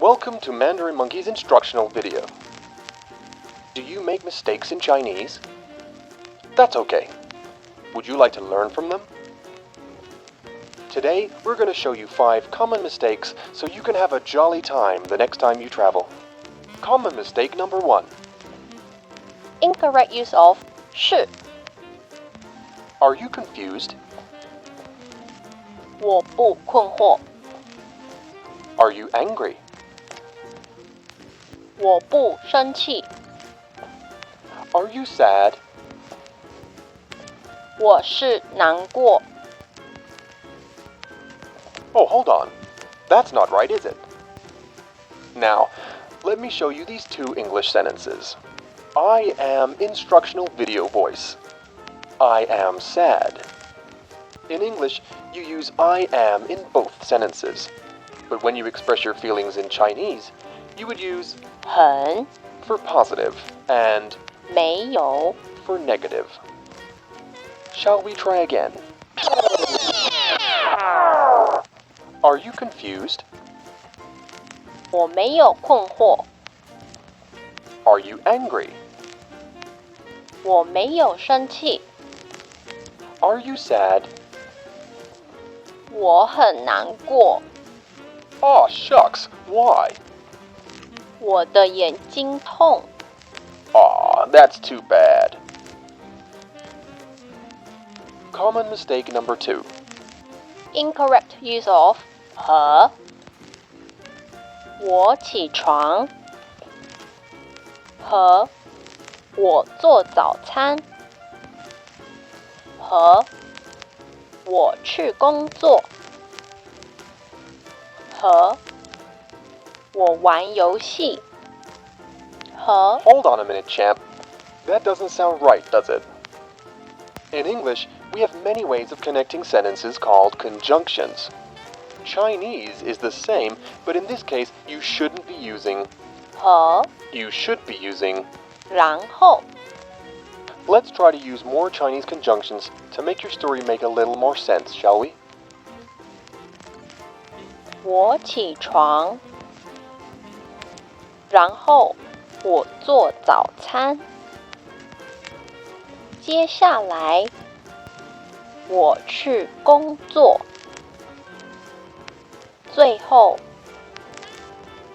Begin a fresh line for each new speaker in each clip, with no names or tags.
Welcome to Mandarin Monkey's instructional video. Do you make mistakes in Chinese? That's okay. Would you like to learn from them? Today, we're going to show you 5 common mistakes so you can have a jolly time the next time you travel. Common mistake number 1.
Incorrect use of 是
Are you confused?
我不困惑
Are you angry?
我不生气
Are you sad?
我是难过
Oh, hold on. That's not right, is it? Now, let me show you these 2 English sentences. I am instructional video voice. I am sad. In English, you use I am in both sentences. But when you express your feelings in Chinese, you would use
很
for positive and
没有
for negative. Shall we try again? Are you confused?
我没有困惑
Are you angry?
我没有生气
Are you sad?
我很难过
Aw, shucks, why?
我的眼睛痛
Aw, that's too bad. Common mistake number 2.
Incorrect use of 和我起床和我做早餐和我去工作和我玩游戏和
Hold on a minute, champ. That doesn't sound right, does it? In English, we have many ways of connecting sentences called conjunctions. Chinese is the same, but in this case, you shouldn't be using
和
you should be using.
然后
Let's try to use more Chinese conjunctions to make your story make a little more sense, shall we?
我起床然后我做早餐接下来我去工作最后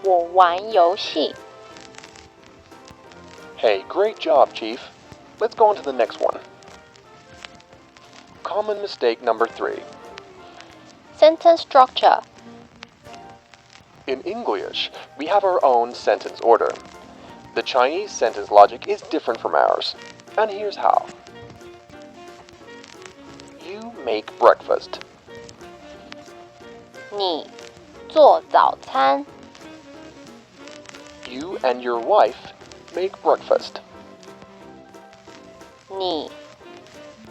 我玩游戏
Hey, great job, Chief. Let's go on to the next one. Common mistake number 3.
Sentence structure
In English, we have our own sentence order. The Chinese sentence logic is different from ours, and here's how. You make breakfast.
你做早餐
You and your wife make breakfast.
你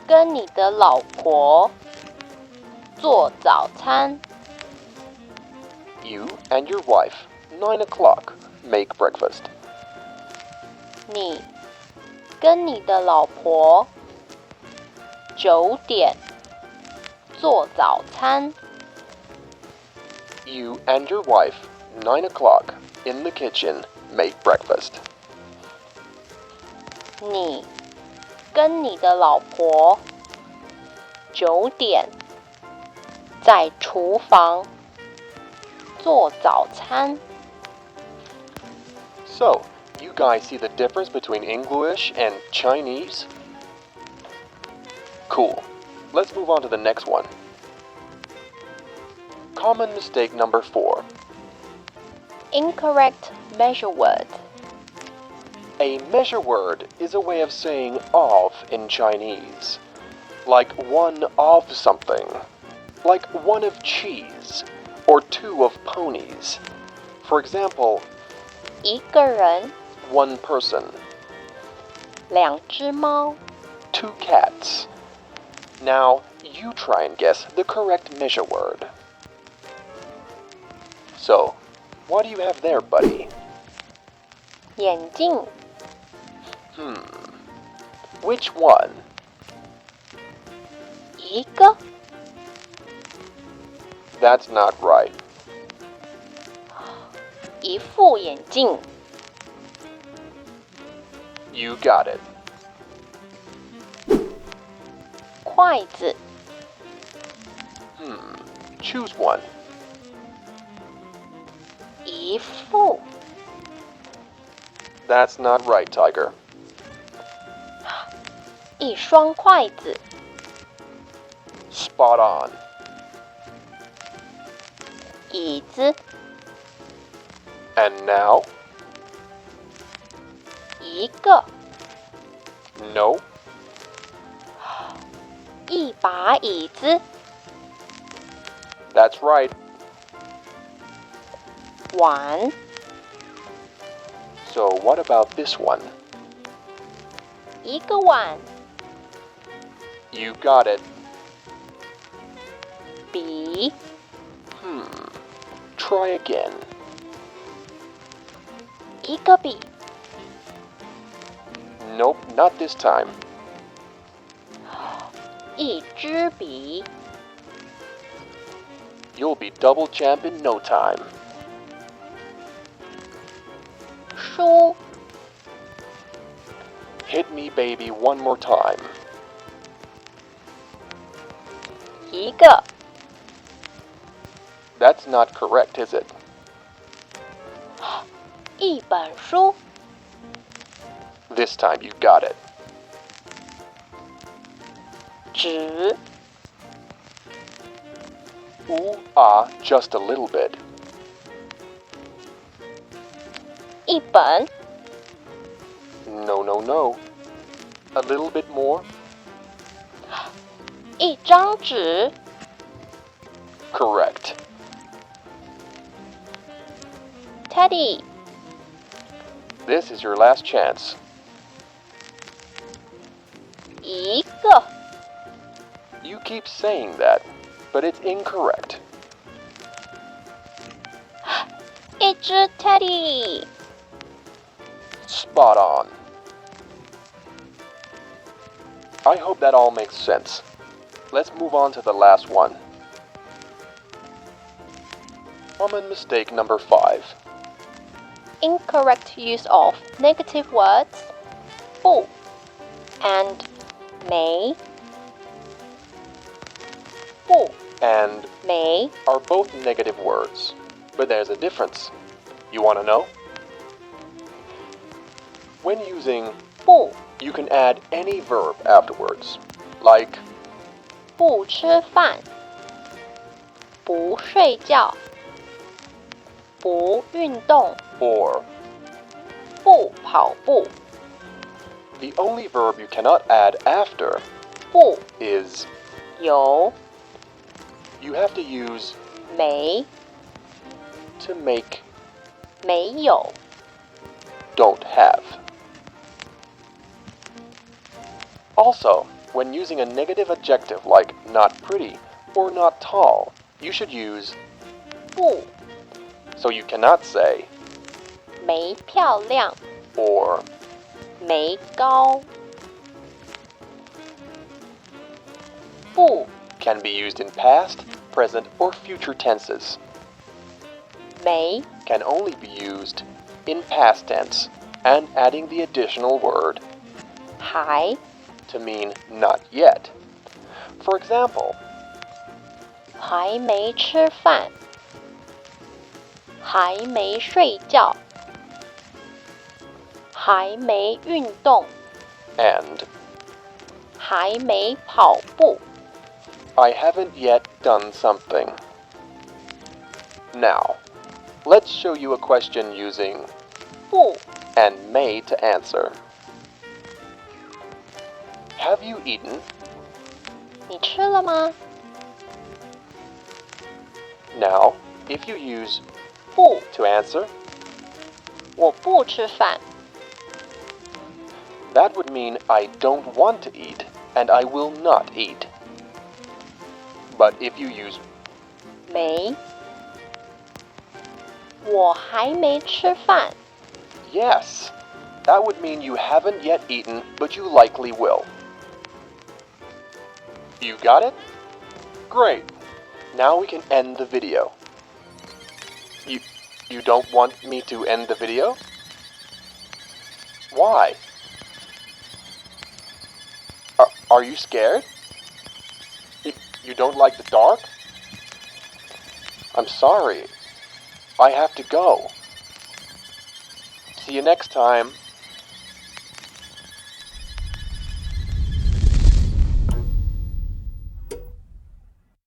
跟你的老婆做早餐
You and your wife, 9 o'clock, make breakfast.
你跟你的老婆9点做早餐
You and your wife, 9 o'clock, in the kitchen, make breakfast.
你跟你的老婆9点在厨房做早餐
So, you guys see the difference between English and Chinese? Cool. Let's move on to the next one. Common mistake number 4.
Incorrect measure word
A measure word is a way of saying of in Chinese. Like 1 of something. Like 1 of cheese. Or 2 of ponies. For example,
一个人
1 person,
2只猫
2 cats. Now, you try and guess the correct measure word. So, what do you have there, buddy?
眼镜
Which one?
一个
That's not right.
一副眼镜。
You got it.
筷子。
Choose one.
一副。
That's not right, Tiger.
一双筷子。
Spot on.
椅子。
And now?
一个。
No.
一把椅子。
That's right.
碗。
So what about this one?
一个碗。
You got it.
笔。
Try again.
一个笔。
Nope, not this time.
一支笔。
You'll be double champ in no time.
书。
Hit me, baby, one more time.
一个。
That's not correct, is it?
一本书。
This time you got it.
纸。
Ooh, just a little bit.
一本。
No, no, no. A little bit more.
一张纸。
Correct.
Teddy。This
is your last chance.
一个。
You keep saying that, but it's incorrect.
一只 Teddy。Spot
on. I hope that all makes sense. Let's move on to the last one. Common mistake number 5.
Incorrect use of negative words 不 and 没。不
And
没
are both negative words, but there's a difference. You want to know? When using
不
you can add any verb afterwards, like
不吃饭。不睡觉。不运动。
or.
不跑步。
The only verb you cannot add after
不
is
有
you have to use
没
to make
没有。
don't have. Also, when using a negative adjective like not pretty or not tall, you should use
不
so you cannot say
没漂亮。
or
没高。不
can be used in past, present, or future tenses.
没
Can only be used in past tense and adding the additional word
还
to mean not yet. For example,
还没吃饭。还没睡觉。还没运动。
and
还没跑步。
I haven't yet done something. Now, let's show you a question using
不
and may to answer. Have you eaten?
你吃了吗？
Now, if you use
不
to answer,
我不吃饭。
that would mean I don't want to eat and I will not eat. But if you use
没我还没吃饭。
yes, that would mean you haven't yet eaten, but you likely will. You got it? Great. Now we can end the video. You don't want me to end the video? Why? Are you scared? You don't like the dark? I'm sorry. I have to go. See you next time.